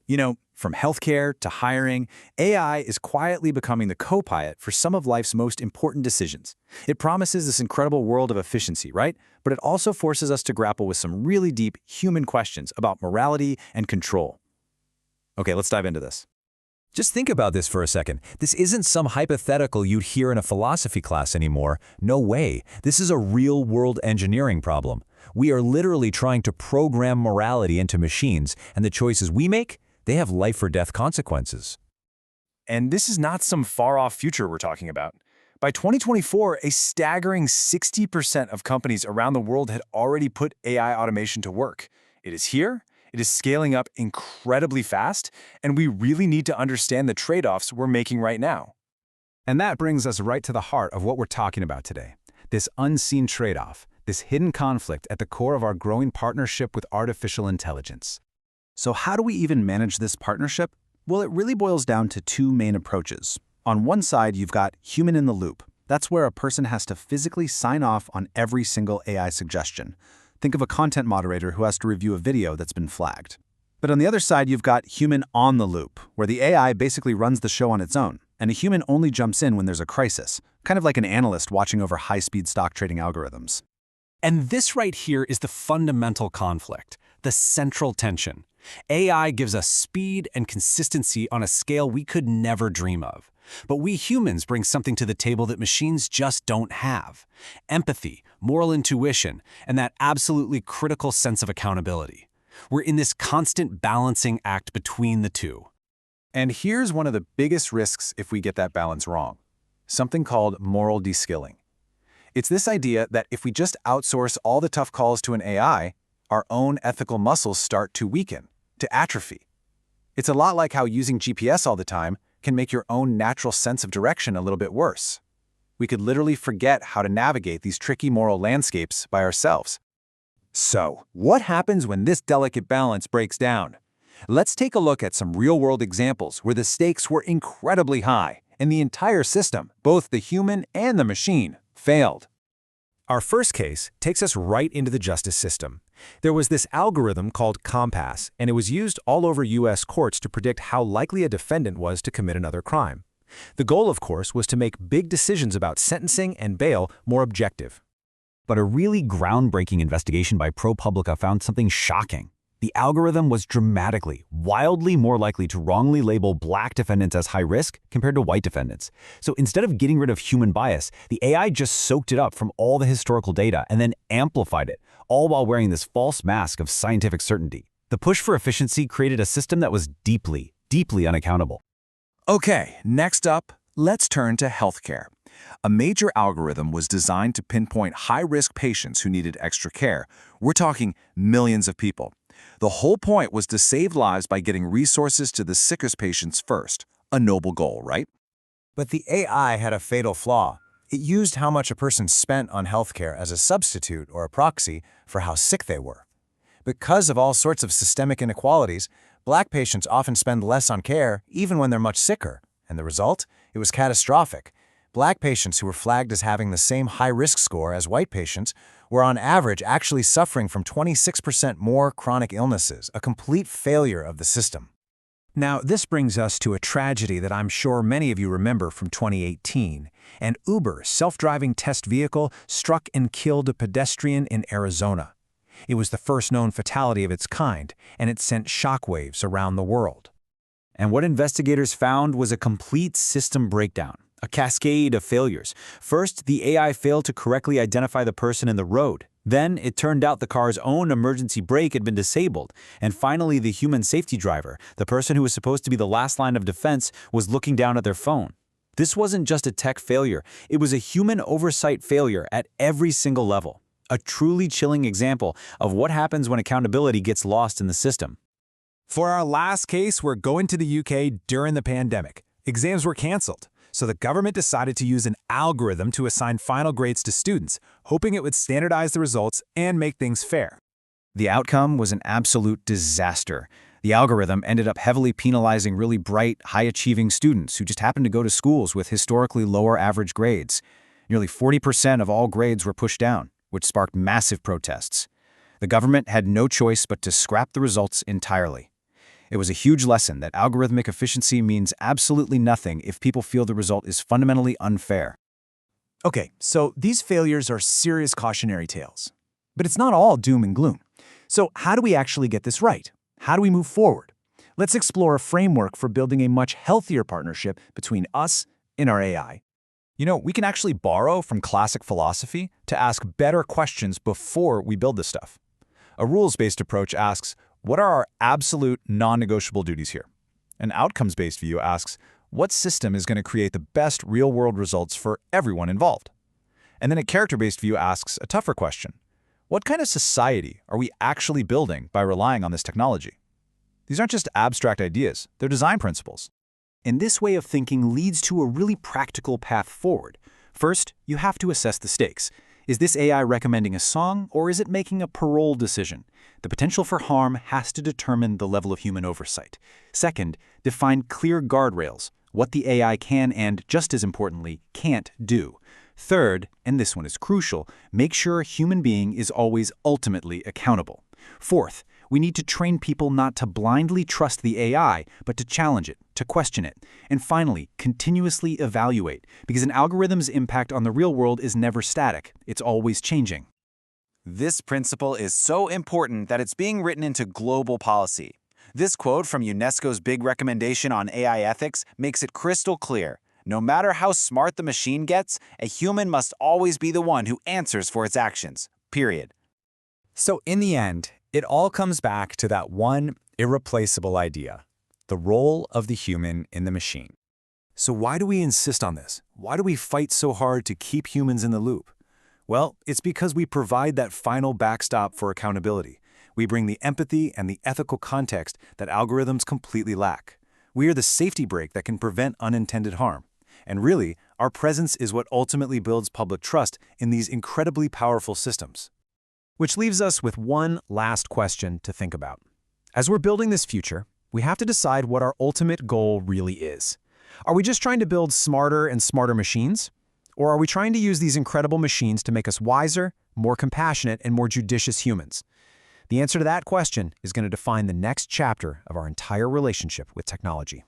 From healthcare to hiring, AI is quietly becoming the co-pilot for some of life's most important decisions. It promises this incredible world of efficiency, right? But it also forces us to grapple with some really deep human questions about morality and control. Okay, let's dive into this. Just think about this for a second. This isn't some hypothetical you'd hear in a philosophy class anymore. No way. This is a real-world engineering problem. We are literally trying to program morality into machines, and the choices we make, they have life-or-death consequences. And this is not some far-off future we're talking about. By 2024, a staggering 60% of companies around the world had already put AI automation to work. It is here, it is scaling up incredibly fast, and we really need to understand the trade-offs we're making right now. And that brings us right to the heart of what we're talking about today. This unseen trade-off, this hidden conflict at the core of our growing partnership with artificial intelligence. So how do we even manage this partnership? Well, it really boils down to two main approaches. On one side, you've got human in the loop. That's where a person has to physically sign off on every single AI suggestion. Think of a content moderator who has to review a video that's been flagged. But on the other side, you've got human on the loop, where the AI basically runs the show on its own, and a human only jumps in when there's a crisis, kind of like an analyst watching over high-speed stock trading algorithms. And this right here is the fundamental conflict, the central tension. AI gives us speed and consistency on a scale we could never dream of. But we humans bring something to the table that machines just don't have: empathy, moral intuition, and that absolutely critical sense of accountability. We're in this constant balancing act between the two. And here's one of the biggest risks if we get that balance wrong: something called moral de-skilling. It's this idea that if we just outsource all the tough calls to an AI, our own ethical muscles start to weaken, to atrophy. It's a lot like how using GPS all the time can make your own natural sense of direction a little bit worse. We could literally forget how to navigate these tricky moral landscapes by ourselves. So, what happens when this delicate balance breaks down? Let's take a look at some real-world examples where the stakes were incredibly high and the entire system, both the human and the machine, failed. Our first case takes us right into the justice system. There was this algorithm called Compass, and it was used all over U.S. courts to predict how likely a defendant was to commit another crime. The goal, of course, was to make big decisions about sentencing and bail more objective. But a really groundbreaking investigation by ProPublica found something shocking. The algorithm was dramatically, wildly more likely to wrongly label black defendants as high risk compared to white defendants. So instead of getting rid of human bias, the AI just soaked it up from all the historical data and then amplified it, all while wearing this false mask of scientific certainty. The push for efficiency created a system that was deeply, deeply unaccountable. Okay, next up, let's turn to healthcare. A major algorithm was designed to pinpoint high-risk patients who needed extra care. We're talking millions of people. The whole point was to save lives by getting resources to the sickest patients first. A noble goal, right? But the AI had a fatal flaw. It used how much a person spent on healthcare as a substitute or a proxy for how sick they were. Because of all sorts of systemic inequalities, black patients often spend less on care even when they're much sicker. And the result? It was catastrophic. Black patients who were flagged as having the same high-risk score as white patients were on average actually suffering from 26% more chronic illnesses, a complete failure of the system. Now, this brings us to a tragedy that I'm sure many of you remember from 2018. An Uber self-driving test vehicle struck and killed a pedestrian in Arizona. It was the first known fatality of its kind, and it sent shockwaves around the world. And what investigators found was a complete system breakdown, a cascade of failures. First, the AI failed to correctly identify the person in the road. Then, it turned out the car's own emergency brake had been disabled. And finally, the human safety driver, the person who was supposed to be the last line of defense, was looking down at their phone. This wasn't just a tech failure. It was a human oversight failure at every single level. A truly chilling example of what happens when accountability gets lost in the system. For our last case, we're going to the UK during the pandemic. Exams were canceled, so the government decided to use an algorithm to assign final grades to students, hoping it would standardize the results and make things fair. The outcome was an absolute disaster. The algorithm ended up heavily penalizing really bright, high-achieving students who just happened to go to schools with historically lower average grades. Nearly 40% of all grades were pushed down, which sparked massive protests. The government had no choice but to scrap the results entirely. It was a huge lesson that algorithmic efficiency means absolutely nothing if people feel the result is fundamentally unfair. Okay, so these failures are serious cautionary tales. But it's not all doom and gloom. So how do we actually get this right? How do we move forward? Let's explore a framework for building a much healthier partnership between us and our AI. We can actually borrow from classic philosophy to ask better questions before we build this stuff. A rules-based approach asks, what are our absolute non-negotiable duties here? An outcomes-based view asks, what system is going to create the best real-world results for everyone involved? And then a character-based view asks a tougher question. What kind of society are we actually building by relying on this technology? These aren't just abstract ideas, they're design principles. And this way of thinking leads to a really practical path forward. First, you have to assess the stakes. Is this AI recommending a song, or is it making a parole decision? The potential for harm has to determine the level of human oversight. Second, define clear guardrails, what the AI can and, just as importantly, can't do. Third, and this one is crucial, make sure a human being is always ultimately accountable. Fourth, we need to train people not to blindly trust the AI, but to challenge it, to question it. And finally, continuously evaluate, because an algorithm's impact on the real world is never static, it's always changing. This principle is so important that it's being written into global policy. This quote from UNESCO's big recommendation on AI ethics makes it crystal clear. No matter how smart the machine gets, a human must always be the one who answers for its actions. Period. So in the end, it all comes back to that one irreplaceable idea, the role of the human in the machine. So why do we insist on this? Why do we fight so hard to keep humans in the loop? Well, it's because we provide that final backstop for accountability. We bring the empathy and the ethical context that algorithms completely lack. We are the safety brake that can prevent unintended harm. And really, our presence is what ultimately builds public trust in these incredibly powerful systems. Which leaves us with one last question to think about. As we're building this future, we have to decide what our ultimate goal really is. Are we just trying to build smarter and smarter machines? Or are we trying to use these incredible machines to make us wiser, more compassionate, and more judicious humans? The answer to that question is going to define the next chapter of our entire relationship with technology.